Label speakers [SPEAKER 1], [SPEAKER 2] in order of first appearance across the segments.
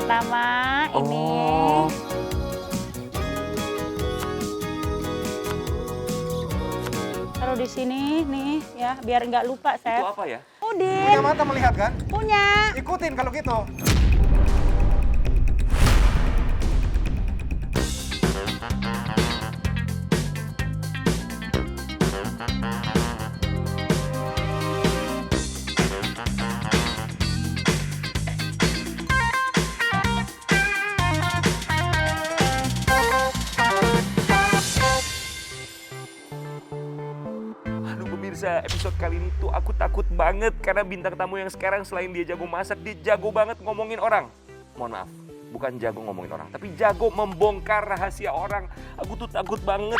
[SPEAKER 1] pertama ini. Taruh di sini nih ya, biar nggak lupa, Chef.
[SPEAKER 2] Itu apa ya?
[SPEAKER 1] Udin.
[SPEAKER 3] Punya mata melihat kan?
[SPEAKER 1] Punya.
[SPEAKER 3] Ikutin kalau gitu.
[SPEAKER 2] Aduh pemirsa, episode kali ini tuh aku takut banget karena bintang tamu yang sekarang selain dia jago masak, dia jago banget ngomongin orang. Mohon maaf, bukan jago ngomongin orang, tapi jago membongkar rahasia orang. Aku tuh takut banget,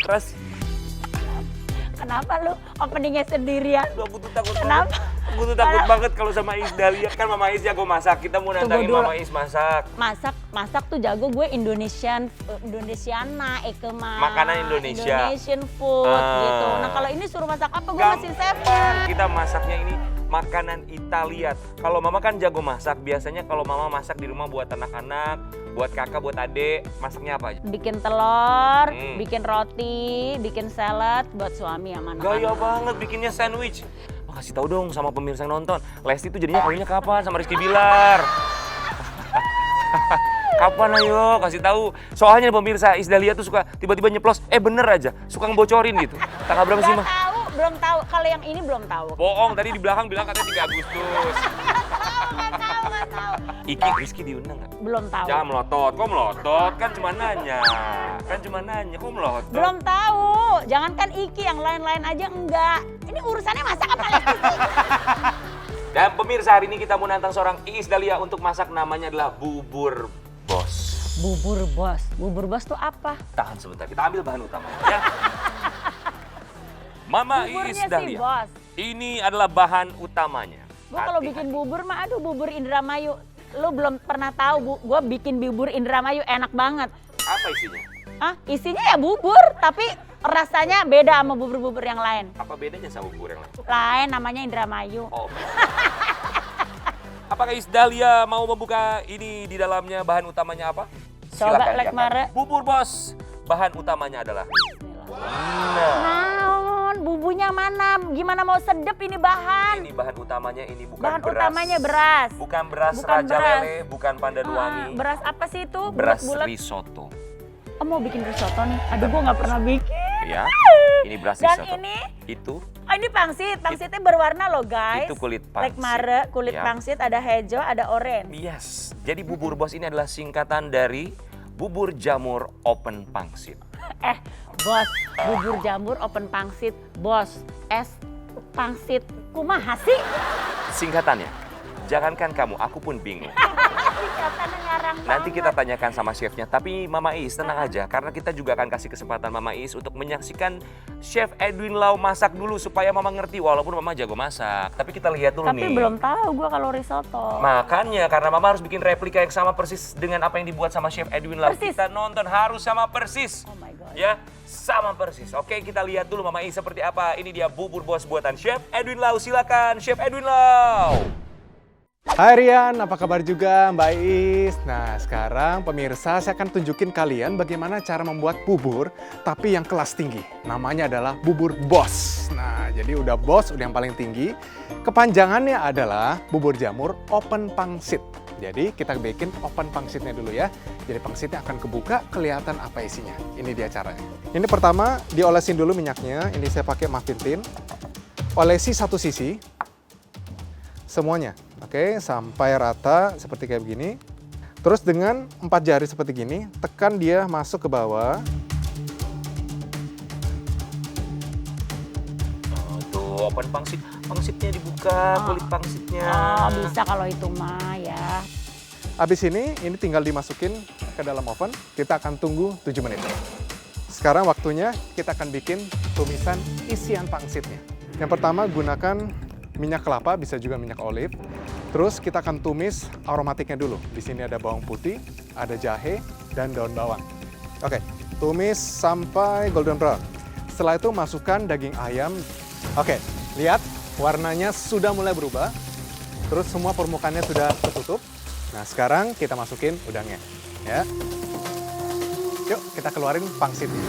[SPEAKER 1] Kenapa lu openingnya sendirian?
[SPEAKER 2] Aduh, aku tuh takut
[SPEAKER 1] Kenapa?
[SPEAKER 2] banget. Aku tuh takut banget kalau sama Is Dahlia. Kan Mama Is jago masak, kita mau nantangin
[SPEAKER 1] dulu.
[SPEAKER 2] Mama Is masak.
[SPEAKER 1] Masak tuh jago gue Indonesiana, mah.
[SPEAKER 2] Makanan Indonesia.
[SPEAKER 1] Indonesian food gitu. Nah kalau ini suruh masak apa? Gue masih chef.
[SPEAKER 2] Kita masaknya ini makanan Italia. Kalau Mama kan jago masak, biasanya kalau Mama masak di rumah buat anak-anak, buat kakak, buat adik, masaknya apa aja?
[SPEAKER 1] Bikin telur, bikin roti, bikin salad buat suami sama anak-anak.
[SPEAKER 2] Gaya banget bikinnya sandwich. Kasih tahu dong sama pemirsa yang nonton, Lesti tuh jadinya kawinnya kapan sama Rizky Bilar? Kapan ayo kasih tahu. Soalnya pemirsa, Is Dahlia tuh suka tiba-tiba nyeplos, bener aja, suka ngebocorin gitu. Tanggal berapa sih mah?
[SPEAKER 1] Belum tahu. Kalau yang ini belum tahu.
[SPEAKER 2] Bohong, tadi di belakang bilang katanya 3 Agustus.
[SPEAKER 1] Nggak tahu.
[SPEAKER 2] Iki, Rizky diundang nggak?
[SPEAKER 1] Belum tahu.
[SPEAKER 2] Jangan melotot, kok melotot? Kan cuma nanya, kok melotot?
[SPEAKER 1] Belum tahu. Jangankan Iki, yang lain-lain aja enggak. Ini urusannya masak apa lagi sih?
[SPEAKER 2] Dan pemirsa, hari ini kita mau nantang seorang Iis Dahlia untuk masak, namanya adalah bubur bos.
[SPEAKER 1] Bubur bos. Bubur bos tuh apa?
[SPEAKER 2] Tahan sebentar, kita ambil bahan utama ya. Mama
[SPEAKER 1] Buburnya
[SPEAKER 2] Iis
[SPEAKER 1] sih,
[SPEAKER 2] Dahlia.
[SPEAKER 1] bos.
[SPEAKER 2] Ini adalah bahan utamanya.
[SPEAKER 1] Gue kalau bikin bubur mah, aduh bubur Indramayu. Lu belum pernah tahu, gue bikin bubur Indramayu enak banget.
[SPEAKER 2] Apa isinya?
[SPEAKER 1] Isinya ya bubur, tapi rasanya beda sama bubur-bubur yang lain.
[SPEAKER 2] Apa bedanya sama bubur yang lain?
[SPEAKER 1] Lain, namanya Indramayu.
[SPEAKER 2] Oh. Apakah Iis Dahlia mau membuka ini di dalamnya bahan utamanya apa?
[SPEAKER 1] Coba,
[SPEAKER 2] Silakan,
[SPEAKER 1] Lek Mare.
[SPEAKER 2] Bubur bos, bahan utamanya adalah.
[SPEAKER 1] Naon, bumbunya mana? Gimana mau sedep ini bahan?
[SPEAKER 2] Ini bahan utamanya, ini bukan
[SPEAKER 1] Bahan
[SPEAKER 2] beras.
[SPEAKER 1] utamanya beras.
[SPEAKER 2] Bukan beras
[SPEAKER 1] Bukan
[SPEAKER 2] Raja
[SPEAKER 1] beras.
[SPEAKER 2] Lele, bukan Pandan Wangi.
[SPEAKER 1] Beras apa sih itu?
[SPEAKER 2] Beras
[SPEAKER 1] Bulat-bulat.
[SPEAKER 2] risotto.
[SPEAKER 1] Oh, mau bikin risotto nih. Aduh, gue nggak pernah bikin.
[SPEAKER 2] Ya, ini beras
[SPEAKER 1] Dan
[SPEAKER 2] risotto.
[SPEAKER 1] ini?
[SPEAKER 2] Itu
[SPEAKER 1] Ini pangsit. Pangsitnya berwarna loh, guys.
[SPEAKER 2] Itu kulit
[SPEAKER 1] Lek
[SPEAKER 2] pangsit.
[SPEAKER 1] Mare, kulit
[SPEAKER 2] Ya.
[SPEAKER 1] pangsit ada hijau, ada orange.
[SPEAKER 2] Yes. Jadi bubur bos ini adalah singkatan dari bubur jamur open pangsit.
[SPEAKER 1] Bos, bubur jamur open pangsit. Bos, es pangsit. Kumaha sih?
[SPEAKER 2] Singkatannya, jangankan kamu, aku pun bingung.
[SPEAKER 1] Singkatannya ngarang
[SPEAKER 2] Nanti
[SPEAKER 1] banget.
[SPEAKER 2] kita tanyakan sama chefnya. Tapi Mama Iis tenang aja, karena kita juga akan kasih kesempatan Mama Iis untuk menyaksikan Chef Edwin Lau masak dulu supaya Mama ngerti. Walaupun Mama jago masak, tapi kita lihat dulu
[SPEAKER 1] Tapi
[SPEAKER 2] nih.
[SPEAKER 1] belum tahu gue kalau risotto.
[SPEAKER 2] Makanya karena Mama harus bikin replika yang sama persis dengan apa yang dibuat sama Chef Edwin Lau.
[SPEAKER 1] Persis.
[SPEAKER 2] Kita nonton harus sama persis.
[SPEAKER 1] Oh my God.
[SPEAKER 2] Ya, sama persis. Oke, kita lihat dulu Mama Iis seperti apa. Ini dia bubur bos buatan Chef Edwin Lau. Silakan Chef Edwin Lau.
[SPEAKER 3] Hai Rian, apa kabar juga Mbak Is? Nah sekarang pemirsa saya akan tunjukin kalian bagaimana cara membuat bubur tapi yang kelas tinggi. Namanya adalah bubur bos. Nah jadi udah bos, udah yang paling tinggi. Kepanjangannya adalah bubur jamur open pangsit. Jadi kita bikin open pangsitnya dulu ya. Jadi pangsitnya akan kebuka, kelihatan apa isinya. Ini dia caranya. Ini pertama diolesin dulu minyaknya. Ini saya pakai muffin tin. Olesi satu sisi. Semuanya. Oke, sampai rata seperti kayak begini. Terus dengan 4 jari seperti gini, tekan dia masuk ke bawah.
[SPEAKER 2] Oh, tuh open pangsit. Pangsitnya dibuka, kulit pangsitnya.
[SPEAKER 1] Oh, bisa kalau itu mah ya.
[SPEAKER 3] Habis ini tinggal dimasukin ke dalam oven. Kita akan tunggu 7 menit. Sekarang waktunya kita akan bikin tumisan isian pangsitnya. Yang pertama gunakan minyak kelapa, bisa juga minyak olive. Terus kita akan tumis aromatiknya dulu. Di sini ada bawang putih, ada jahe, dan daun bawang. Oke, tumis sampai golden brown. Setelah itu masukkan daging ayam. Oke, lihat warnanya sudah mulai berubah. Terus semua permukaannya sudah tertutup. Nah, sekarang kita masukin udangnya, ya. Yuk, kita keluarin pangsitnya.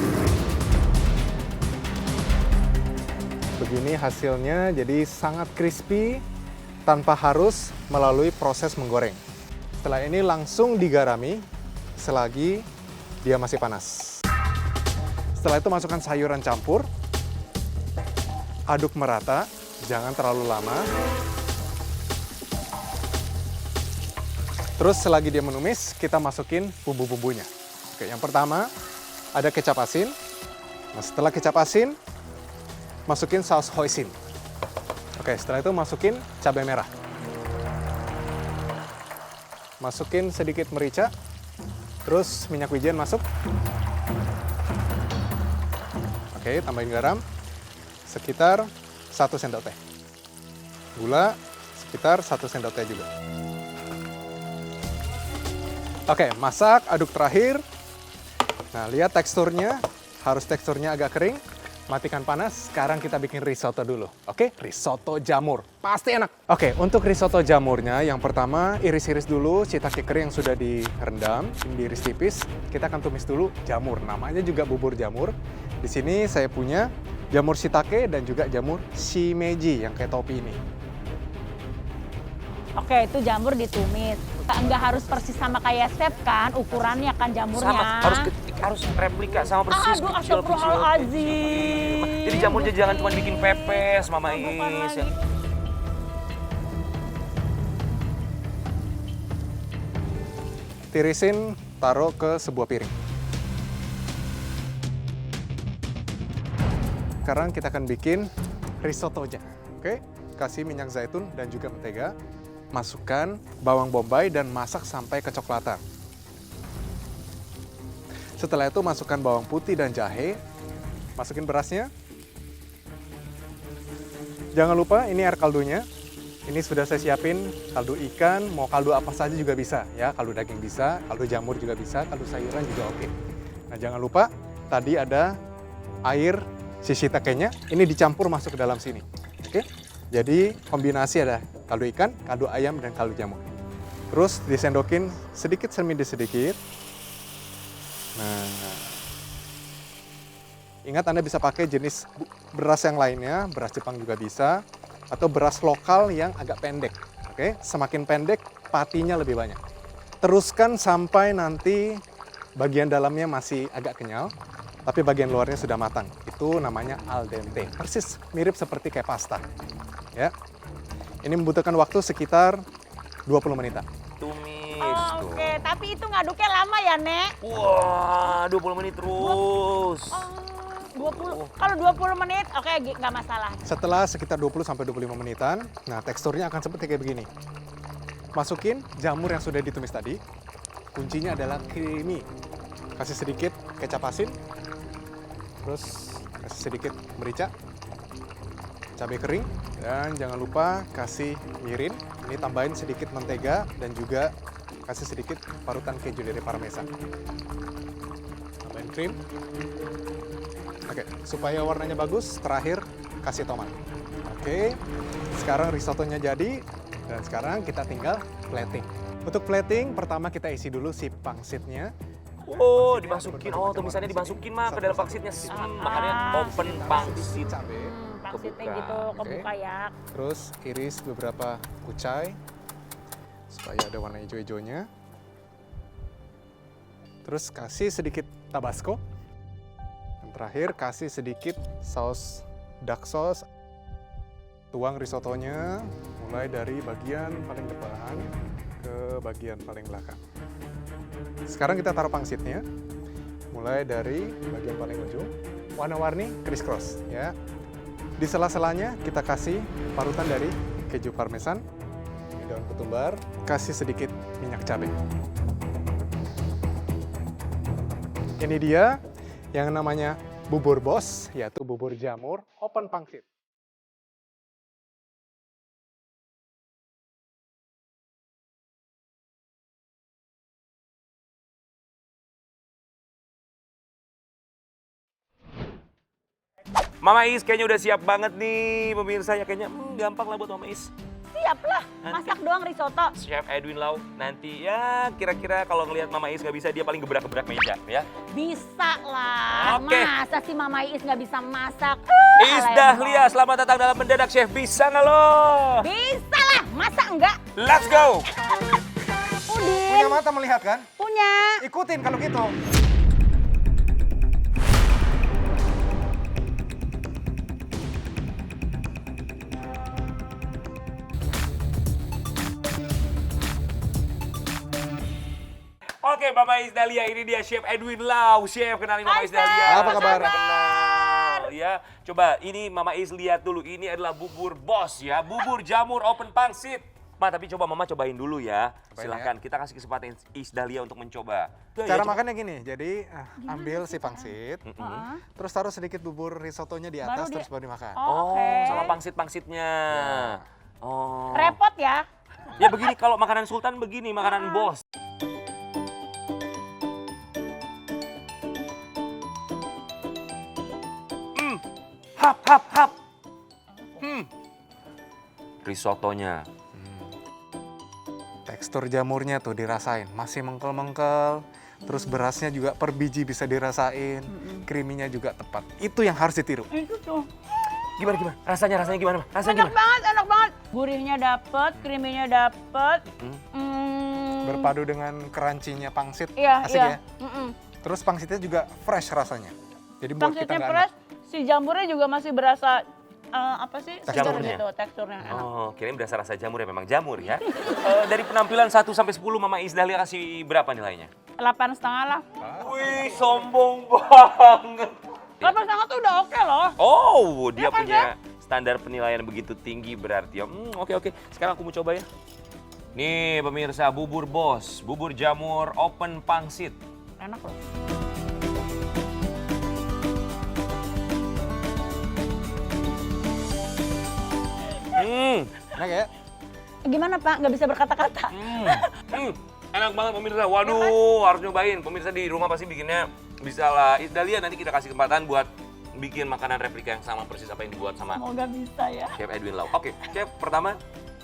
[SPEAKER 3] Begini hasilnya, jadi sangat crispy tanpa harus melalui proses menggoreng. Setelah ini langsung digarami selagi dia masih panas. Setelah itu masukkan sayuran campur, aduk merata, jangan terlalu lama. Terus selagi dia menumis, kita masukin bumbu-bumbunya. Oke, yang pertama ada kecap asin. Nah, setelah kecap asin, masukin saus hoisin. Oke, setelah itu masukin cabai merah. Masukin sedikit merica. Terus minyak wijen masuk. Oke, tambahin garam sekitar 1 sendok teh. Gula sekitar 1 sendok teh juga. Oke, masak, aduk terakhir. Nah, lihat teksturnya, harus teksturnya agak kering. Matikan panas, sekarang kita bikin risotto dulu. Oke, risotto jamur. Pasti enak. Oke, untuk risotto jamurnya, yang pertama iris-iris dulu shiitake kering yang sudah direndam, diiris tipis. Kita akan tumis dulu jamur, namanya juga bubur jamur. Di sini saya punya jamur shiitake dan juga jamur shimeji yang kayak topi ini.
[SPEAKER 1] Oke, itu jamur ditumis. Nggak harus persis sama kayak chef kan, ukurannya kan jamurnya.
[SPEAKER 2] Sama, harus replika sama persis.
[SPEAKER 1] Aduh,
[SPEAKER 2] kecil.
[SPEAKER 1] astagfirullahaladzim.
[SPEAKER 2] Jadi jamurnya jangan cuma bikin pepes, Mama Is. Ya.
[SPEAKER 3] Tirisin, taruh ke sebuah piring. Sekarang kita akan bikin risottonya. Oke, kasih minyak zaitun dan juga mentega. Masukkan bawang bombay dan masak sampai kecoklatan. Setelah itu masukkan bawang putih dan jahe. Masukin berasnya. Jangan lupa ini air kaldunya. Ini sudah saya siapin kaldu ikan, mau kaldu apa saja juga bisa ya. Kaldu daging bisa, kaldu jamur juga bisa, kaldu sayuran juga oke. Nah, jangan lupa tadi ada air shiitakenya, ini dicampur masuk ke dalam sini. Oke. Jadi kombinasi ada kaldu ikan, kaldu ayam, dan kaldu jamur. Terus disendokin sedikit demi sedikit. Nah, ingat Anda bisa pakai jenis beras yang lainnya, beras Jepang juga bisa, atau beras lokal yang agak pendek. Oke, semakin pendek patinya lebih banyak. Teruskan sampai nanti bagian dalamnya masih agak kenyal, tapi bagian luarnya sudah matang. Itu namanya al dente. Persis mirip seperti kayak pasta. Ya. Ini membutuhkan waktu sekitar 20 menitan.
[SPEAKER 2] Tumis.
[SPEAKER 1] Oh, oke, tapi itu ngaduknya lama ya, Nek?
[SPEAKER 2] Wah, 20 menit terus.
[SPEAKER 1] 20. Kalau 20 menit, oke, nggak masalah.
[SPEAKER 3] Setelah sekitar 20-25 menitan, nah teksturnya akan seperti kayak begini. Masukin jamur yang sudah ditumis tadi. Kuncinya adalah creamy. Kasih sedikit kecap asin. Terus kasih sedikit merica. Cabai kering. Dan jangan lupa kasih mirin. Ini tambahin sedikit mentega dan juga kasih sedikit parutan keju dari parmesan. Tambahin krim. Oke, supaya warnanya bagus, terakhir kasih tomat. Oke, sekarang risottonya jadi, dan sekarang kita tinggal plating. Untuk plating, pertama kita isi dulu si pangsitnya.
[SPEAKER 2] Oh, dimasukin. Oh, tumisannya dimasukin mah ke dalam pangsitnya. Makanya open pangsit.
[SPEAKER 3] Cabai.
[SPEAKER 1] Pangsitnya
[SPEAKER 2] Kebuka.
[SPEAKER 1] gitu, kebuka ya.
[SPEAKER 3] Terus iris beberapa kucai, supaya ada warna hijau-hijaunya. Terus kasih sedikit tabasco. Dan terakhir kasih sedikit saus dark sauce. Tuang risottonya mulai dari bagian paling depan ke bagian paling belakang. Sekarang kita taruh pangsitnya. Mulai dari bagian paling ujung. Warna-warni criss-cross ya. Di sela-selanya kita kasih parutan dari keju parmesan, daun ketumbar, kasih sedikit minyak cabai. Ini dia yang namanya bubur bos, yaitu bubur jamur open pangsit.
[SPEAKER 2] Mama Is kayaknya udah siap banget nih pemirsa ya, kayaknya gampang lah buat Mama Is.
[SPEAKER 1] siap lah. Masak doang risotto.
[SPEAKER 2] Chef Edwin Lau nanti ya kira-kira kalau ngelihat Mama Is nggak bisa dia paling gebrak-gebrak meja ya.
[SPEAKER 1] Bisa lah.
[SPEAKER 2] Oke.
[SPEAKER 1] Masa sih Mama Is nggak bisa masak?
[SPEAKER 2] Is Dahlia, selamat datang dalam Mendadak Chef. Bisa nggak lo?
[SPEAKER 1] Bisa lah. Masa enggak?
[SPEAKER 2] Let's go!
[SPEAKER 1] Udin.
[SPEAKER 3] Punya mata melihat kan?
[SPEAKER 1] Punya.
[SPEAKER 3] Ikutin kalau gitu.
[SPEAKER 2] Oke, Mama Is Dahlia, ini dia Chef Edwin Lau. Chef, kenalin Mama
[SPEAKER 1] Hai,
[SPEAKER 2] Is Dahlia.
[SPEAKER 1] Chef.
[SPEAKER 3] Apa kabar?
[SPEAKER 2] Kenal ya. Coba ini Mama Is lihat dulu. Ini adalah bubur Bos ya. Bubur jamur open pangsit. Ma, tapi coba Mama cobain dulu ya.
[SPEAKER 3] Cobain
[SPEAKER 2] Silahkan, kita kasih kesempatan Is Dahlia untuk mencoba.
[SPEAKER 3] Cara
[SPEAKER 2] coba.
[SPEAKER 3] makannya gini, jadi ambil si pangsit, terus taruh sedikit bubur risottonya di atas,
[SPEAKER 1] Baru
[SPEAKER 3] terus baru dimakan.
[SPEAKER 2] Oh,
[SPEAKER 1] Oke.
[SPEAKER 2] sama pangsit-pangsitnya. Oh.
[SPEAKER 1] Repot ya.
[SPEAKER 2] Ya begini, kalau makanan sultan begini, makanan bos. Hap, hap, hap. Risottonya.
[SPEAKER 3] Tekstur jamurnya tuh dirasain, masih mengkel-mengkel. Terus berasnya juga per biji bisa dirasain, creaminya juga tepat. Itu yang harus ditiru.
[SPEAKER 1] Itu tuh.
[SPEAKER 2] Gimana? Rasanya gimana? Rasanya
[SPEAKER 1] Enak banget, enak banget. Gurihnya dapet, creaminya dapet.
[SPEAKER 3] Berpadu dengan crunchy-nya pangsit,
[SPEAKER 1] Iya,
[SPEAKER 3] asik
[SPEAKER 1] iya.
[SPEAKER 3] ya. Terus pangsitnya juga fresh rasanya. Jadi buat kita
[SPEAKER 1] Pangsitnya
[SPEAKER 3] nggak
[SPEAKER 1] fresh, si jamurnya juga masih berasa apa sih? segar
[SPEAKER 2] Jamurnya.
[SPEAKER 1] gitu, teksturnya enak.
[SPEAKER 2] Oh, kirain berasa rasa jamur ya, memang jamur ya. Dari penampilan 1 sampai 10, Mama Is Dahlia kasih berapa nilainya?
[SPEAKER 1] 8,5 lah.
[SPEAKER 2] Wih, sombong banget.
[SPEAKER 1] 8,5 tuh udah oke loh.
[SPEAKER 2] Oh, dia
[SPEAKER 1] Ya kan,
[SPEAKER 2] punya standar penilaian begitu tinggi berarti ya. Oke. Sekarang aku mau coba ya. Nih pemirsa, bubur Bos, bubur jamur open pangsit.
[SPEAKER 1] Enak loh.
[SPEAKER 3] Enak ya?
[SPEAKER 1] Gimana Pak? Nggak bisa berkata-kata?
[SPEAKER 2] Enak banget pemirsa. Waduh, harus nyobain. Pemirsa di rumah pasti bikinnya bisa lah. Is Dahlia nanti kita kasih kesempatan buat bikin makanan replika yang sama persis apa yang dibuat sama
[SPEAKER 1] Semoga bisa ya.
[SPEAKER 2] Chef Edwin Lau. Oke, Chef pertama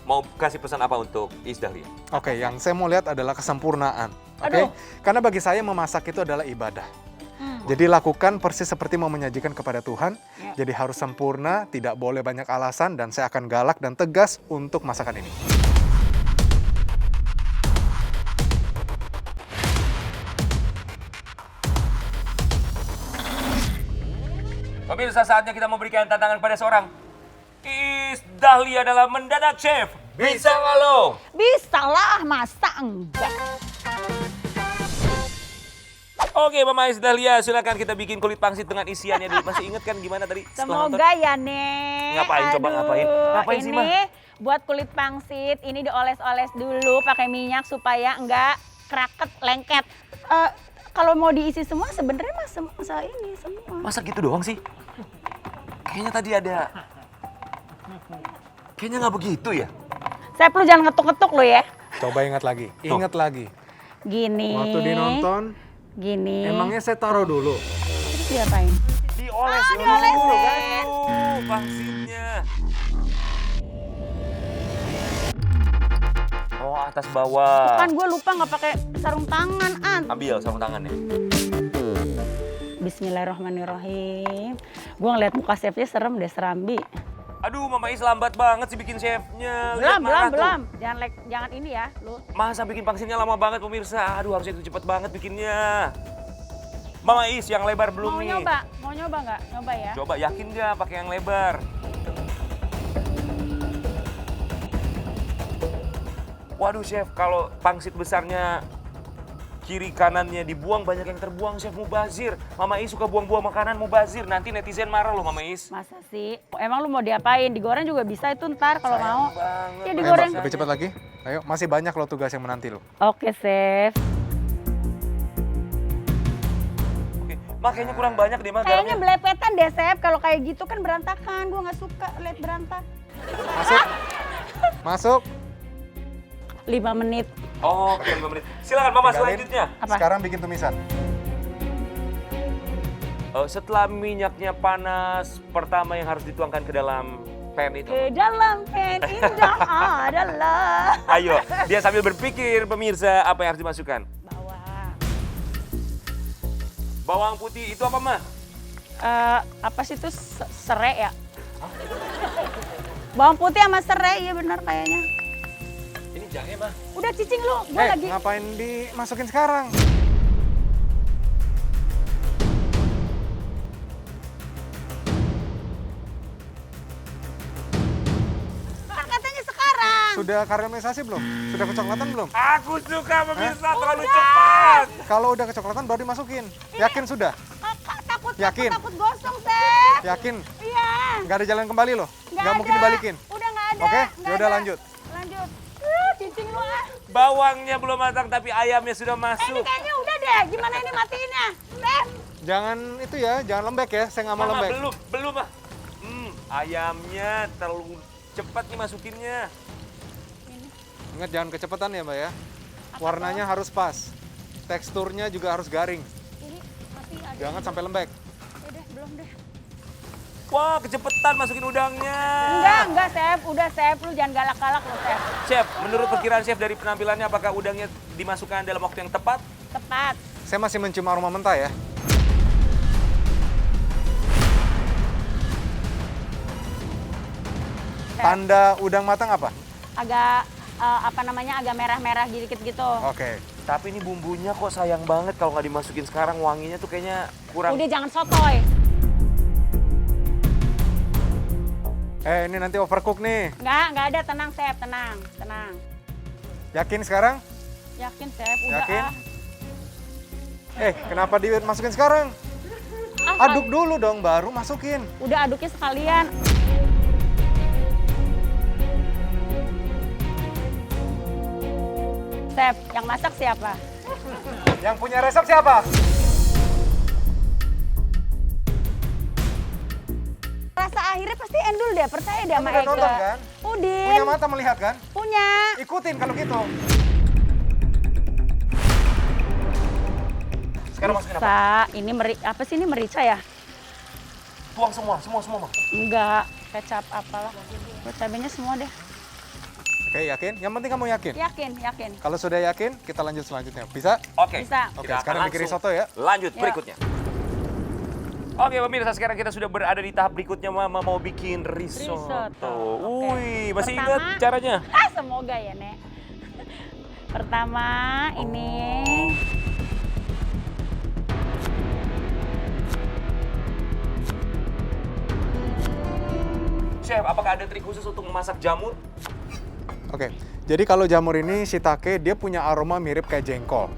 [SPEAKER 2] mau kasih pesan apa untuk Is Dahlia?
[SPEAKER 3] Oke, yang saya mau lihat adalah kesempurnaan. Oke,
[SPEAKER 1] Aduh.
[SPEAKER 3] karena bagi saya memasak itu adalah ibadah. Jadi lakukan persis seperti mau menyajikan kepada Tuhan.
[SPEAKER 1] Ya.
[SPEAKER 3] Jadi harus sempurna, tidak boleh banyak alasan, dan saya akan galak dan tegas untuk masakan ini.
[SPEAKER 2] Pemirsa, saatnya kita memberikan tantangan pada seorang Is Dahlia dalam Mendadak Chef. Bisa nggak lo?
[SPEAKER 1] Bisa lah, masa enggak?
[SPEAKER 2] Oke, Mama Is Dahlia, silakan kita bikin kulit pangsit dengan isiannya dulu. Masih inget kan gimana tadi? setelah nonton?
[SPEAKER 1] Semoga ya, Nek.
[SPEAKER 2] Ngapain, coba ngapain? Ngapain sih, Ma?
[SPEAKER 1] Ini buat kulit pangsit, ini dioles-oles dulu pakai minyak supaya enggak keraket, lengket. Kalau mau diisi semua sebenarnya masa ini semua.
[SPEAKER 2] Masa gitu doang sih? Kayaknya tadi ada... Kayaknya nggak begitu ya?
[SPEAKER 1] Saya perlu jangan ngetuk-ngetuk lo ya.
[SPEAKER 3] Coba ingat lagi, ingat lagi.
[SPEAKER 1] Gini.
[SPEAKER 3] Waktu dinonton,
[SPEAKER 1] Gini.
[SPEAKER 3] emangnya saya taruh dulu.
[SPEAKER 1] Terus diapain?
[SPEAKER 2] Dioles dulu.
[SPEAKER 1] dioles.
[SPEAKER 2] Aduh, pangsitnya. Oh, atas bawah.
[SPEAKER 1] Kan gue lupa nggak pakai sarung tangan, An.
[SPEAKER 2] Ambil sarung tangannya.
[SPEAKER 1] Bismillahirrahmanirrahim. Gue ngeliat muka chefnya serem deh, serambi.
[SPEAKER 2] Aduh, Mama Is lambat banget sih bikin chefnya. Lihat marah tuh.
[SPEAKER 1] Belum. Jangan ini ya, lu.
[SPEAKER 2] Masa bikin pangsitnya lama banget pemirsa. Aduh, harusnya itu cepet banget bikinnya. Mama Is yang lebar belum
[SPEAKER 1] Mau
[SPEAKER 2] nih.
[SPEAKER 1] nyoba nggak? Nyoba ya.
[SPEAKER 2] Coba yakin nggak pakai yang lebar? Waduh chef, kalau pangsit besarnya kiri kanannya dibuang, banyak yang terbuang chef, mubazir. Mama Is suka buang-buang makanan mubazir, nanti netizen marah loh Mama Is.
[SPEAKER 1] Masa sih? Emang lu mau diapain? Digoreng juga bisa itu ntar kalau mau.
[SPEAKER 2] banget.
[SPEAKER 1] Ya
[SPEAKER 3] Ayo,
[SPEAKER 1] digoreng.
[SPEAKER 3] Mbak, lebih cepat lagi. Ayo, masih banyak loh tugas yang menanti loh.
[SPEAKER 1] Oke, chef.
[SPEAKER 2] Oke, makanya kurang banyak deh Mak
[SPEAKER 1] Kayaknya
[SPEAKER 2] garamnya.
[SPEAKER 1] belepetan deh, chef. Kalau kayak gitu kan berantakan. Gue nggak suka lihat berantak.
[SPEAKER 3] Masuk. Masuk.
[SPEAKER 1] 5 menit.
[SPEAKER 2] Oh, oke 5 menit. Silakan Mama
[SPEAKER 3] Tinggalin.
[SPEAKER 2] selanjutnya.
[SPEAKER 1] Apa?
[SPEAKER 3] Sekarang bikin tumisan.
[SPEAKER 2] Setelah minyaknya panas, pertama yang harus dituangkan ke dalam Pen itu.
[SPEAKER 1] Ke dalam pen indah adalah
[SPEAKER 2] Ayo, dia sambil berpikir pemirsa apa yang harus dimasukkan.
[SPEAKER 1] bawang.
[SPEAKER 2] Bawang putih itu apa mah?
[SPEAKER 1] Apa sih itu serai ya? Bawang putih sama serai, iya benar kayaknya.
[SPEAKER 2] Ini jahe mah.
[SPEAKER 1] Udah cicing lu, gua lagi.
[SPEAKER 3] Ngapain dimasukin sekarang?
[SPEAKER 1] Kan katanya sekarang.
[SPEAKER 3] Sudah karamelisasi belum? Sudah kecoklatan belum?
[SPEAKER 2] Aku suka pemirsa terlalu cepat.
[SPEAKER 3] Kalau udah kecoklatan baru dimasukin. Yakin sudah?
[SPEAKER 1] Takut,
[SPEAKER 3] Yakin?
[SPEAKER 1] takut gosong, Sep.
[SPEAKER 3] Yakin?
[SPEAKER 1] Iya.
[SPEAKER 3] Nggak ada jalan kembali loh? Nggak
[SPEAKER 1] ada.
[SPEAKER 3] mungkin dibalikin?
[SPEAKER 1] Udah nggak ada.
[SPEAKER 3] Oke,
[SPEAKER 1] nggak
[SPEAKER 3] yaudah
[SPEAKER 1] ada.
[SPEAKER 3] lanjut.
[SPEAKER 1] Lanjut. Cicing lu ah.
[SPEAKER 2] Bawangnya belum matang tapi ayamnya sudah
[SPEAKER 1] Ini
[SPEAKER 2] masuk.
[SPEAKER 1] kayaknya udah deh. Gimana ini matiinnya? Sep.
[SPEAKER 3] Jangan itu ya, jangan lembek ya. Saya nggak mau
[SPEAKER 2] Mama,
[SPEAKER 3] lembek.
[SPEAKER 2] belum mah. Ayamnya terlalu cepat nih masukinnya.
[SPEAKER 3] Ingat jangan kecepatan ya Mbak ya. Warnanya harus pas. Teksturnya juga harus garing.
[SPEAKER 1] Ini masih ada.
[SPEAKER 3] Jangan sampai lembek.
[SPEAKER 1] Udah, belum deh.
[SPEAKER 2] Wah, kecepatan masukin udangnya.
[SPEAKER 1] Enggak, Sep. Udah, Sep. Lu jangan galak-galak lu, Sep.
[SPEAKER 2] Chef, menurut perkiraan chef dari penampilannya apakah udangnya dimasukkan dalam waktu yang tepat?
[SPEAKER 1] Tepat.
[SPEAKER 3] Saya masih mencium aroma mentah ya. Tanda udang matang apa?
[SPEAKER 1] Agak agak merah-merah dikit gitu.
[SPEAKER 3] Oke.
[SPEAKER 2] Tapi ini bumbunya kok sayang banget kalau nggak dimasukin sekarang, wanginya tuh kayaknya kurang.
[SPEAKER 1] Udah jangan sotoy.
[SPEAKER 3] Ini nanti overcook nih.
[SPEAKER 1] Enggak ada, tenang, Sep, tenang.
[SPEAKER 3] Yakin sekarang?
[SPEAKER 1] Yakin, Sep, udah
[SPEAKER 3] Yakin?
[SPEAKER 1] ah.
[SPEAKER 3] Kenapa dimasukin sekarang?
[SPEAKER 1] Ah,
[SPEAKER 3] Aduk dulu dong, baru masukin.
[SPEAKER 1] Udah aduknya sekalian. Sep, yang masak siapa?
[SPEAKER 3] Yang punya resep siapa?
[SPEAKER 1] Rasa akhirnya pasti endul deh, percaya deh sama
[SPEAKER 3] Udah
[SPEAKER 1] Ega.
[SPEAKER 3] nonton kan?
[SPEAKER 1] Udin.
[SPEAKER 3] Punya mata melihat kan?
[SPEAKER 1] Punya.
[SPEAKER 3] Ikutin kalau gitu.
[SPEAKER 2] Sekarang masukin apa?
[SPEAKER 1] Ini apa sih ini merica ya?
[SPEAKER 2] Tuang semua mah.
[SPEAKER 1] Enggak, kecap apalah. Cabenya semua deh.
[SPEAKER 3] Oke, yakin? Yang penting kamu yakin.
[SPEAKER 1] Yakin.
[SPEAKER 3] Kalau sudah yakin, kita lanjut selanjutnya. Bisa?
[SPEAKER 2] Oke.
[SPEAKER 1] Bisa.
[SPEAKER 3] Oke,
[SPEAKER 2] Kita akan
[SPEAKER 3] sekarang bikin
[SPEAKER 2] langsung
[SPEAKER 3] risotto ya.
[SPEAKER 2] Lanjut
[SPEAKER 1] Ya.
[SPEAKER 2] berikutnya. Oke pemirsa, sekarang kita sudah berada di tahap berikutnya. Mama mau bikin risotto.
[SPEAKER 1] Oke.
[SPEAKER 2] Wih, masih
[SPEAKER 1] Pertama-
[SPEAKER 2] ingat caranya?
[SPEAKER 1] Semoga ya, Nek. Pertama ini
[SPEAKER 2] Chef, apakah ada trik khusus untuk memasak jamur?
[SPEAKER 3] Oke, jadi kalau jamur ini shiitake, dia punya aroma mirip kayak jengkol.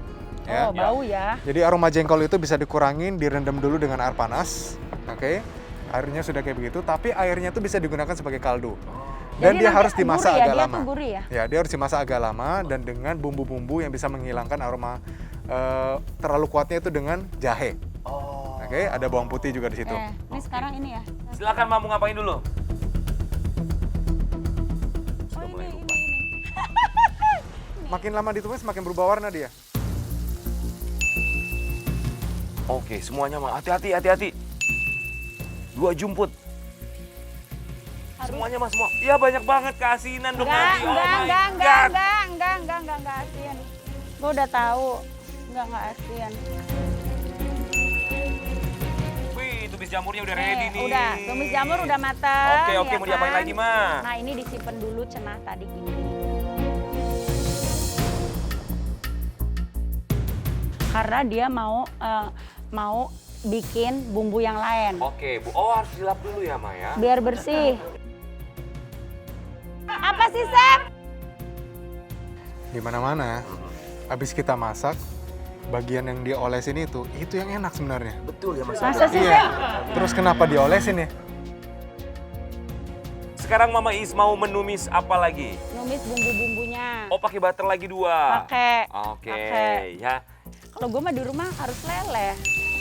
[SPEAKER 3] Ya.
[SPEAKER 1] bau ya.
[SPEAKER 3] Jadi aroma jengkol itu bisa dikurangin, direndam dulu dengan air panas. Oke, airnya sudah kayak begitu, tapi airnya itu bisa digunakan sebagai kaldu. Dan
[SPEAKER 1] Jadi
[SPEAKER 3] dia
[SPEAKER 1] nanti
[SPEAKER 3] harus dimasak
[SPEAKER 1] gurih ya,
[SPEAKER 3] agak
[SPEAKER 1] dia
[SPEAKER 3] lama.
[SPEAKER 1] tuh gurih ya?
[SPEAKER 3] Ya, dia harus dimasak agak lama dan dengan bumbu-bumbu yang bisa menghilangkan aroma terlalu kuatnya itu dengan jahe.
[SPEAKER 2] Oh.
[SPEAKER 3] Oke, ada bawang putih juga di situ.
[SPEAKER 1] Ini sekarang ini ya.
[SPEAKER 2] Silakan Mamu ngapain dulu?
[SPEAKER 1] Oh ini.
[SPEAKER 3] Makin lama ditumis, makin berubah warna dia.
[SPEAKER 2] Oke, semuanya mah. Hati-hati. 2 jumput. Semuanya mah semua. Iya banyak banget keasinan dong nanti. Oh my God.
[SPEAKER 1] Enggak asian. Gue udah tahu. Enggak asian.
[SPEAKER 2] Wih, tumis jamurnya udah ready nih.
[SPEAKER 1] Udah, tumis jamur udah matang.
[SPEAKER 2] Oke,
[SPEAKER 1] ya
[SPEAKER 2] mau diapain
[SPEAKER 1] kan?
[SPEAKER 2] lagi, Ma?
[SPEAKER 1] Nah, ini disimpan dulu cenah tadi gini. Karena dia mau bikin bumbu yang lain.
[SPEAKER 2] Oke, Bu. Oh, harus dilap dulu ya, Ma ya?
[SPEAKER 1] Biar bersih. Apa sih, Sep?
[SPEAKER 3] Di mana-mana, habis kita masak, bagian yang diolesin itu yang enak sebenarnya.
[SPEAKER 2] Betul ya, Mas.
[SPEAKER 1] Masa sih, Sep?
[SPEAKER 3] Iya. Terus kenapa diolesin ya?
[SPEAKER 2] Sekarang Mama Is mau menumis apa lagi?
[SPEAKER 1] Numis bumbu-bumbunya.
[SPEAKER 2] Oh, pakai butter lagi 2.
[SPEAKER 1] Pakai.
[SPEAKER 2] Oke,
[SPEAKER 1] Pakai.
[SPEAKER 2] ya.
[SPEAKER 1] Kalau gue mah di rumah harus leleh.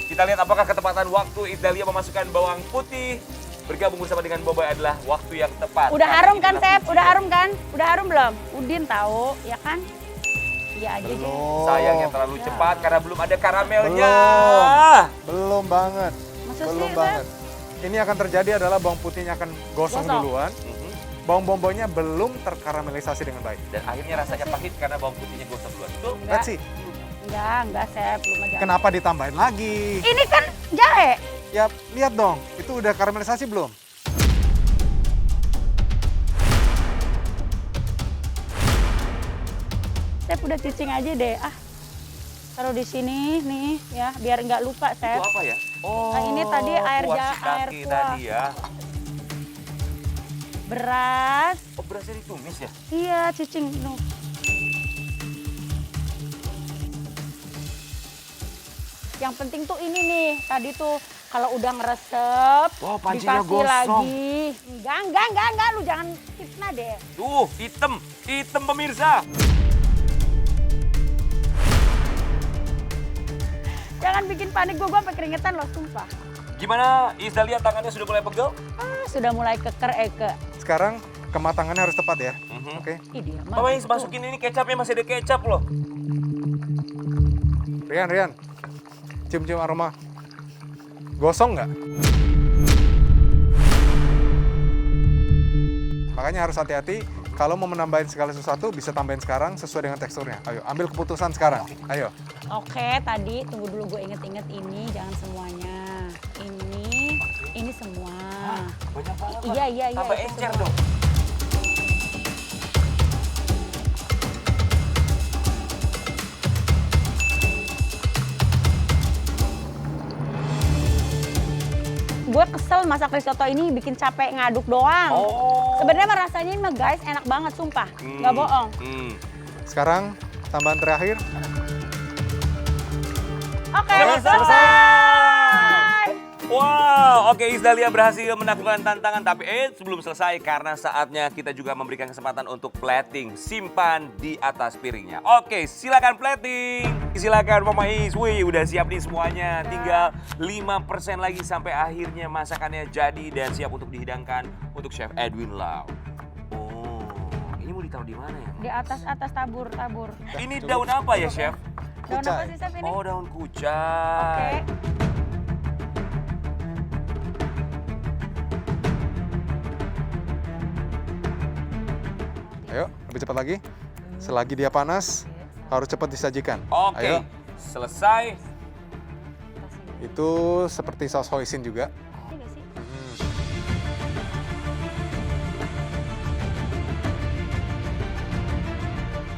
[SPEAKER 2] Kita lihat apakah ketepatan waktu Italia memasukkan bawang putih. Bergabung bersama dengan Boboiboy adalah waktu yang tepat.
[SPEAKER 1] Udah
[SPEAKER 2] Kali
[SPEAKER 1] harum
[SPEAKER 2] ini
[SPEAKER 1] kan,
[SPEAKER 2] adalah
[SPEAKER 1] Sep?
[SPEAKER 2] kunci.
[SPEAKER 1] Udah harum kan? Udah harum belum? Udin tahu, ya kan? Iya aja deh.
[SPEAKER 2] Sayangnya terlalu cepat karena belum ada karamelnya.
[SPEAKER 3] Belum banget.
[SPEAKER 1] Masa
[SPEAKER 3] Belum
[SPEAKER 1] sih,
[SPEAKER 3] banget. ini akan terjadi adalah bawang putihnya akan gosong
[SPEAKER 1] Gosong.
[SPEAKER 3] duluan. Bawang bombay-nya belum terkaramelisasi dengan baik.
[SPEAKER 2] Dan akhirnya rasanya pahit karena bawang putihnya gosong duluan. Betul?
[SPEAKER 3] Let's see.
[SPEAKER 1] Enggak, Chef, belum aja.
[SPEAKER 3] Kenapa ditambahin lagi?
[SPEAKER 1] Ini kan jahe.
[SPEAKER 3] Ya, lihat dong. Itu udah karamelisasi belum?
[SPEAKER 1] Chef udah cicing aja deh. Taruh di sini nih ya, biar nggak lupa, Chef.
[SPEAKER 2] Itu apa ya? Oh,
[SPEAKER 1] Nah, ini tadi air
[SPEAKER 2] kuah
[SPEAKER 1] shiitake
[SPEAKER 2] shiitake tadi ya.
[SPEAKER 1] Beras.
[SPEAKER 2] Oh, berasnya ditumis ya?
[SPEAKER 1] Iya, cicing. No. Yang penting tuh ini nih, tadi tuh kalau udah ngeresep,
[SPEAKER 2] Wow, pancinya
[SPEAKER 1] dikasih
[SPEAKER 2] gosong.
[SPEAKER 1] lagi. Enggak, lu jangan fitnah deh.
[SPEAKER 2] Tuh, hitam pemirsa.
[SPEAKER 1] Jangan bikin panik gue sampai keringetan loh, sumpah.
[SPEAKER 2] Gimana, Isdalia tangannya sudah mulai pegel?
[SPEAKER 1] Sudah mulai keker, Eke.
[SPEAKER 3] Sekarang kematangannya harus tepat ya.
[SPEAKER 2] Mhm.
[SPEAKER 3] Oke.
[SPEAKER 1] Ih, dia mah
[SPEAKER 2] Mama Is,
[SPEAKER 1] gitu.
[SPEAKER 2] masukin ini kecapnya, masih ada kecap loh.
[SPEAKER 3] Rian. Cium-cium aroma. Gosong nggak? Makanya harus hati-hati. Kalau mau menambahin segala sesuatu, bisa tambahin sekarang sesuai dengan teksturnya. Ayo, ambil keputusan sekarang. Ayo.
[SPEAKER 1] Oke, tadi tunggu dulu gue inget-inget ini, jangan semuanya. Ini semua.
[SPEAKER 2] Banyak banget.
[SPEAKER 1] Iya.
[SPEAKER 2] Tambah
[SPEAKER 1] itu
[SPEAKER 2] encer
[SPEAKER 1] semua.
[SPEAKER 2] dong.
[SPEAKER 1] Gue kesel masak risotto ini bikin capek ngaduk doang.
[SPEAKER 2] Oh.
[SPEAKER 1] Sebenarnya mah rasanya ini mah guys enak banget sumpah, nggak bohong.
[SPEAKER 3] Sekarang tambahan terakhir.
[SPEAKER 1] Oke,
[SPEAKER 2] Selesai.
[SPEAKER 1] selesai.
[SPEAKER 2] Wow, oke Isdalia berhasil menaklukkan tantangan. Tapi sebelum selesai karena saatnya kita juga memberikan kesempatan untuk plating. Simpan di atas piringnya. Oke, silakan plating. Silakan Mama Is. Wih, udah siap nih semuanya. Tinggal 5% lagi sampai akhirnya masakannya jadi dan siap untuk dihidangkan untuk Chef Edwin Lau. Oh, ini mau ditaruh di mana ya?
[SPEAKER 1] Di atas tabur.
[SPEAKER 2] Ini daun apa ya, Chef?
[SPEAKER 1] Daun apa sih, Chef, ini?
[SPEAKER 2] Oh, daun kucai.
[SPEAKER 1] Oke.
[SPEAKER 3] Ayo, lebih cepat lagi. Selagi dia panas, harus cepat disajikan.
[SPEAKER 2] Oke,
[SPEAKER 3] Ayo.
[SPEAKER 2] selesai.
[SPEAKER 3] Itu seperti saus hoisin juga.
[SPEAKER 1] Ini nggak sih?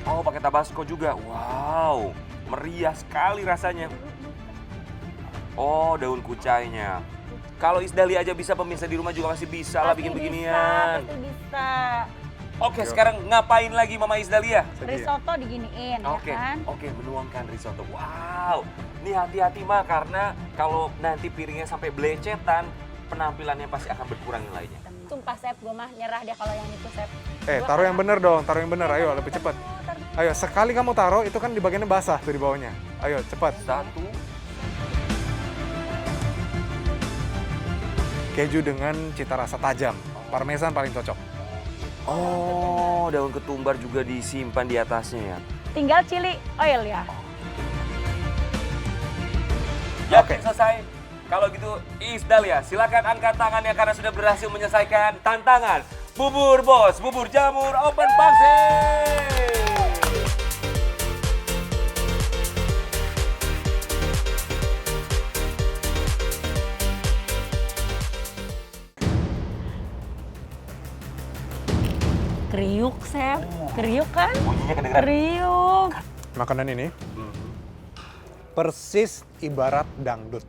[SPEAKER 2] Oh, pakai tabasco juga. Wow, meriah sekali rasanya. Oh, daun kucainya. Kalau Isdalia aja bisa, pemirsa di rumah juga masih bisa lah bikin beginian.
[SPEAKER 1] Pasti bisa.
[SPEAKER 2] Oke, sekarang ngapain lagi Mama Isdalia?
[SPEAKER 1] Risotto diginiin,
[SPEAKER 2] Oke,
[SPEAKER 1] ya kan?
[SPEAKER 2] oke, menuangkan risotto. Wow, ini hati-hati mah karena kalau nanti piringnya sampai belecetan, penampilannya pasti akan berkurang nilainya.
[SPEAKER 1] Sumpah, Chef, gue mah nyerah dia kalau yang itu, Chef.
[SPEAKER 3] Taruh yang bener dong, taruh yang bener. Ayo, lebih cepat. Ayo, sekali kamu taruh, itu kan di bagiannya basah tuh di bawahnya. Ayo, cepat.
[SPEAKER 2] Satu.
[SPEAKER 3] Keju dengan cita rasa tajam. Parmesan paling cocok.
[SPEAKER 2] Oh, daun ketumbar juga disimpan di atasnya ya.
[SPEAKER 1] Tinggal chili oil ya.
[SPEAKER 2] Yakin selesai? Kalau gitu Isdalia, silakan angkat tangannya karena sudah berhasil menyelesaikan tantangan Bubur Bos, Bubur Jamur Open Pangsit.
[SPEAKER 1] Kriuk, Chef. Kriuk kan?
[SPEAKER 2] Bunyinya kedengeran.
[SPEAKER 1] Kriuk.
[SPEAKER 3] Makanan ini persis ibarat dangdut.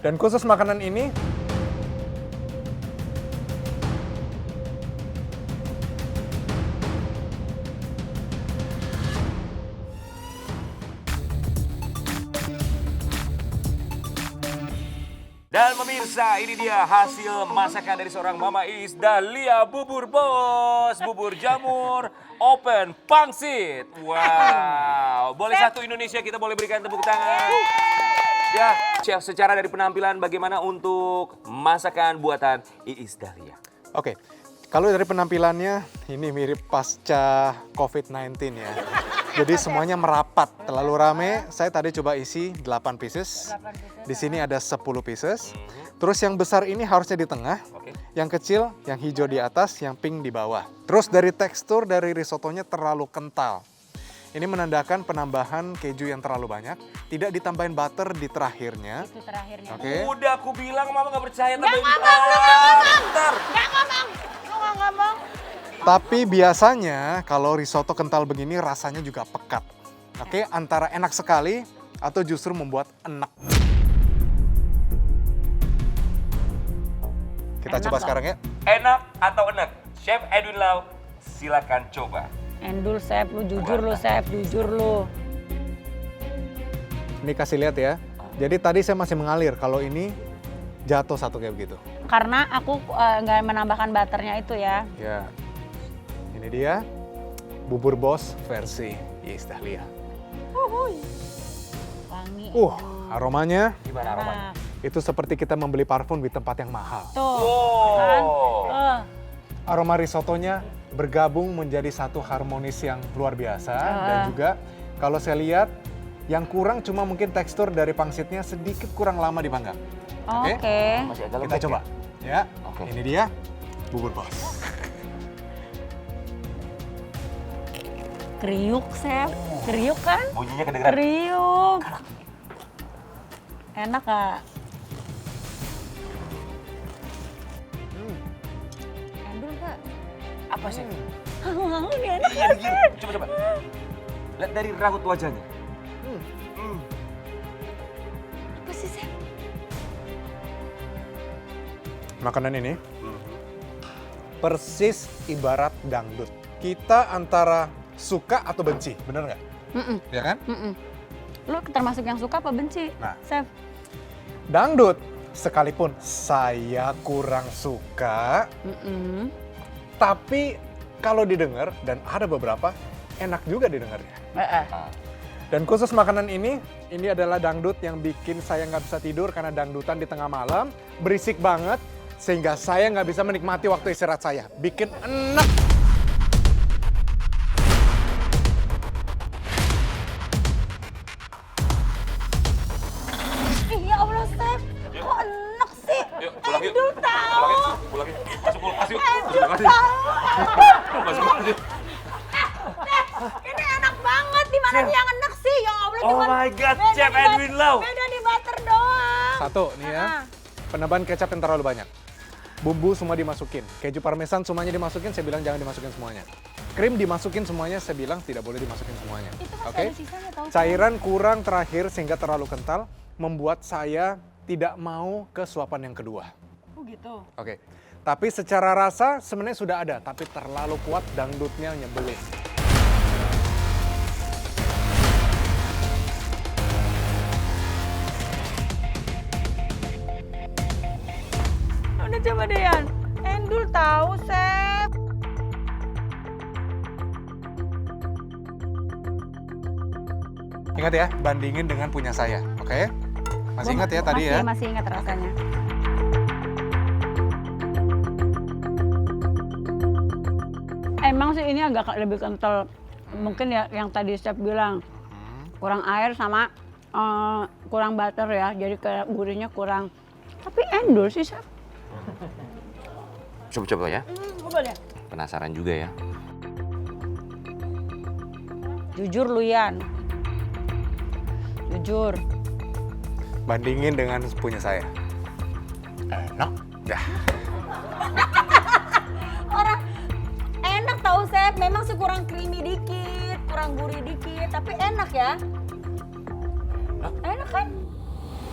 [SPEAKER 3] Dan khusus makanan ini
[SPEAKER 2] Dan pemirsa, ini dia hasil masakan dari seorang Mama Isdalia, Bubur Bos, Bubur Jamur Open Pangsit. Wow, boleh satu Indonesia kita boleh berikan tepuk tangan. Ya, Chef, secara dari penampilan bagaimana untuk masakan buatan Iis Dahlia?
[SPEAKER 3] Oke, kalau dari penampilannya ini mirip pasca COVID-19 ya. Jadi semuanya merapat, terlalu rame. Saya tadi coba isi 8 pieces. Di sini ada 10 pieces. Terus yang besar ini harusnya di tengah,
[SPEAKER 2] Oke.
[SPEAKER 3] yang kecil, yang hijau di atas, yang pink di bawah. Terus dari tekstur dari risottonya terlalu kental. Ini menandakan penambahan keju yang terlalu banyak, tidak ditambahin butter di terakhirnya.
[SPEAKER 1] Itu terakhirnya.
[SPEAKER 3] Oke.
[SPEAKER 2] Udah aku bilang mama nggak percaya.
[SPEAKER 1] Nggak ngomong.
[SPEAKER 2] Bentar.
[SPEAKER 1] Nggak ngomong. Lu nggak ngomong.
[SPEAKER 3] Tapi biasanya kalau risotto kental begini rasanya juga pekat. Oke, antara enak sekali atau justru membuat enak. Kita
[SPEAKER 1] Enak
[SPEAKER 3] coba
[SPEAKER 1] loh.
[SPEAKER 3] sekarang ya.
[SPEAKER 2] Enak atau enak? Chef Edwin Lau, silakan coba.
[SPEAKER 1] Endul, Chef. Lu jujur lu, Chef. Jujur lu.
[SPEAKER 3] Ini kasih lihat ya. Jadi tadi saya masih mengalir, kalau ini jatuh satu kayak begitu.
[SPEAKER 1] Karena aku nggak menambahkan butternya itu ya.
[SPEAKER 3] Ya, ini dia bubur bos versi Iis Dahlia.
[SPEAKER 1] Wangi.
[SPEAKER 3] Aromanya
[SPEAKER 2] Gimana aromanya?
[SPEAKER 1] Enak.
[SPEAKER 3] itu seperti kita membeli parfum di tempat yang mahal.
[SPEAKER 1] Tuh.
[SPEAKER 2] Wow.
[SPEAKER 1] Kan?
[SPEAKER 3] Aroma risottonya bergabung menjadi satu harmonis yang luar biasa. Dan juga kalau saya lihat yang kurang cuma mungkin tekstur dari pangsitnya sedikit kurang lama dipanggang.
[SPEAKER 1] Oke.
[SPEAKER 2] Masih agak
[SPEAKER 3] Kita
[SPEAKER 2] lembek
[SPEAKER 3] coba. Ya,
[SPEAKER 2] Oke.
[SPEAKER 3] ini dia bubur bos.
[SPEAKER 1] Kriuk, Chef. Kriuk kan?
[SPEAKER 2] ya? Bunyinya kedengeran.
[SPEAKER 1] Kriuk. Enak gak? Endul gak?
[SPEAKER 2] Apa sih?
[SPEAKER 1] Ini enak
[SPEAKER 2] Iya,
[SPEAKER 1] gak,
[SPEAKER 2] begini.
[SPEAKER 1] Chef?
[SPEAKER 2] Coba. Lihat dari raut wajahnya.
[SPEAKER 1] Apa sih, Chef?
[SPEAKER 3] Makanan ini persis ibarat dangdut. Kita antara suka atau benci, bener nggak? Ya kan?
[SPEAKER 1] Lu termasuk yang suka apa benci?
[SPEAKER 3] Nah.
[SPEAKER 1] Chef.
[SPEAKER 3] Dangdut, sekalipun saya kurang suka, tapi kalau didengar, dan ada beberapa, enak juga didengarnya. Dan khusus makanan ini adalah dangdut yang bikin saya nggak bisa tidur karena dangdutan di tengah malam, berisik banget, sehingga saya nggak bisa menikmati waktu istirahat saya. Bikin enak.
[SPEAKER 1] Ya Allah, Chef. Kok enak sih?
[SPEAKER 2] Yuk, pulang yuk.
[SPEAKER 1] Endul tahu.
[SPEAKER 2] Pulang yuk. Pulang yuk. Masuk kulkas yuk. Masuk
[SPEAKER 1] Endul
[SPEAKER 2] kulkas yuk.
[SPEAKER 1] tahu.
[SPEAKER 2] Masuk kulkas yuk.
[SPEAKER 1] Ini enak banget. Di mana
[SPEAKER 2] Chef.
[SPEAKER 1] yang enak sih? Ya Allah,
[SPEAKER 2] Oh
[SPEAKER 1] cuman
[SPEAKER 2] my God,
[SPEAKER 1] beda
[SPEAKER 2] Chef
[SPEAKER 1] di
[SPEAKER 2] Edwin Lau.
[SPEAKER 1] Beda di butter doang.
[SPEAKER 3] Satu nih ya, penambahan kecap yang terlalu banyak. Bumbu semua dimasukin, keju parmesan semuanya dimasukin, saya bilang jangan dimasukin semuanya. Krim dimasukin semuanya, saya bilang tidak boleh dimasukin semuanya.
[SPEAKER 1] Itu masih
[SPEAKER 3] Oke?
[SPEAKER 1] ada sisanya tahu.
[SPEAKER 3] Cairan kurang terakhir sehingga terlalu kental, membuat saya tidak mau ke suapan yang kedua.
[SPEAKER 1] Oh gitu.
[SPEAKER 3] Oke, tapi secara rasa sebenarnya sudah ada, tapi terlalu kuat dangdutnya nyebelin.
[SPEAKER 1] Udah coba deh, Yan. Endul tahu, Chef.
[SPEAKER 3] Ingat ya, bandingin dengan punya saya, oke? Masih ingat ya tadi ya?
[SPEAKER 1] Masih ingat rasanya. Emang sih ini agak lebih kental. Mungkin ya yang tadi Chef bilang. Kurang air sama kurang butter ya. Jadi kayak gurihnya kurang. Tapi endul sih, Chef.
[SPEAKER 2] Coba-coba ya.
[SPEAKER 1] Coba deh.
[SPEAKER 2] Penasaran juga ya.
[SPEAKER 1] Jujur lu, Yan. Jujur.
[SPEAKER 3] Bandingin dengan punya saya. Enak. Ya.
[SPEAKER 1] Orang enak tahu, Chef. Memang sih kurang creamy dikit, kurang gurih dikit, tapi enak ya. Enak kan?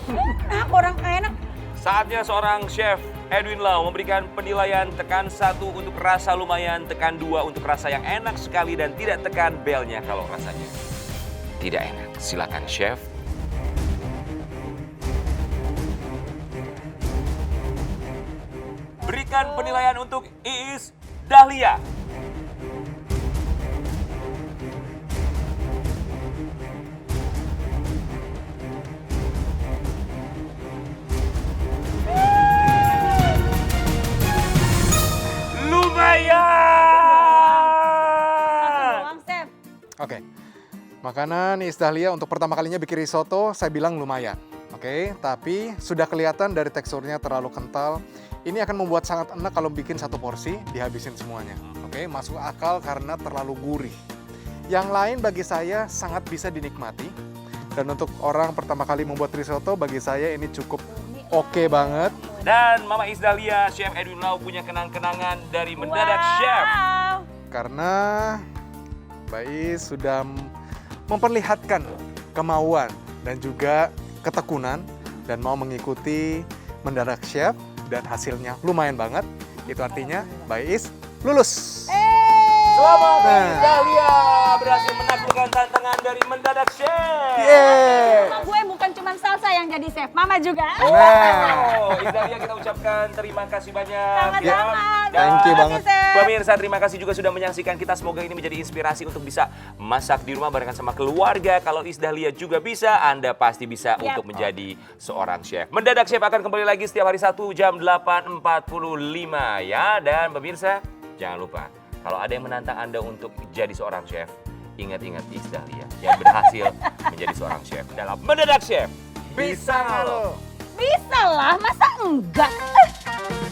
[SPEAKER 1] Enak, orang enak.
[SPEAKER 2] Saatnya seorang chef Edwin Lau memberikan penilaian tekan 1 untuk rasa lumayan, tekan 2 untuk rasa yang enak sekali, dan tidak tekan belnya kalau rasanya tidak enak. Silakan chef. Berikan penilaian untuk Iis Dahlia. Lumayan.
[SPEAKER 1] Doang, Chef.
[SPEAKER 3] Oke. Makanan Iis Dahlia untuk pertama kalinya bikin risotto, saya bilang lumayan. Oke, tapi sudah kelihatan dari teksturnya terlalu kental. Ini akan membuat sangat enak kalau bikin satu porsi, dihabisin semuanya. Oke, masuk akal karena terlalu gurih. Yang lain bagi saya sangat bisa dinikmati. Dan untuk orang pertama kali membuat risotto, bagi saya ini cukup oke banget.
[SPEAKER 2] Dan Mama Isdahlia, Chef Edwin Lau punya kenang-kenangan dari Mendadak Chef.
[SPEAKER 3] Karena Mbak Is sudah memperlihatkan kemauan dan juga ketekunan dan mau mengikuti Mendadak Chef dan hasilnya lumayan banget. Itu artinya Mbak Is lulus.
[SPEAKER 2] Selamat
[SPEAKER 3] Nah.
[SPEAKER 2] Isdahlia berhasil menaklukkan tantangan dari Mendadak Chef.
[SPEAKER 3] Yeay.
[SPEAKER 1] Sama gue bukan cuma salsa yang jadi chef, Mama juga.
[SPEAKER 3] Nah,
[SPEAKER 2] Oh, Isdahlia kita ucapkan terima kasih banyak.
[SPEAKER 1] Sama-sama.
[SPEAKER 3] Thank you banget.
[SPEAKER 2] Pemirsa, terima kasih juga sudah menyaksikan kita. Semoga ini menjadi inspirasi untuk bisa masak di rumah barengan sama keluarga. Kalau Isdahlia juga bisa, Anda pasti bisa untuk menjadi seorang chef. Mendadak Chef akan kembali lagi setiap hari Sabtu jam 8.45 ya. Dan pemirsa, jangan lupa kalau ada yang menantang Anda untuk jadi seorang chef, ingat-ingat Isdahlia yang berhasil menjadi seorang chef dalam Mendadak Chef.
[SPEAKER 3] bisa nggak lo?
[SPEAKER 1] Bisa lah, masa enggak?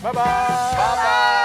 [SPEAKER 3] Bye-bye.
[SPEAKER 2] Bye-bye.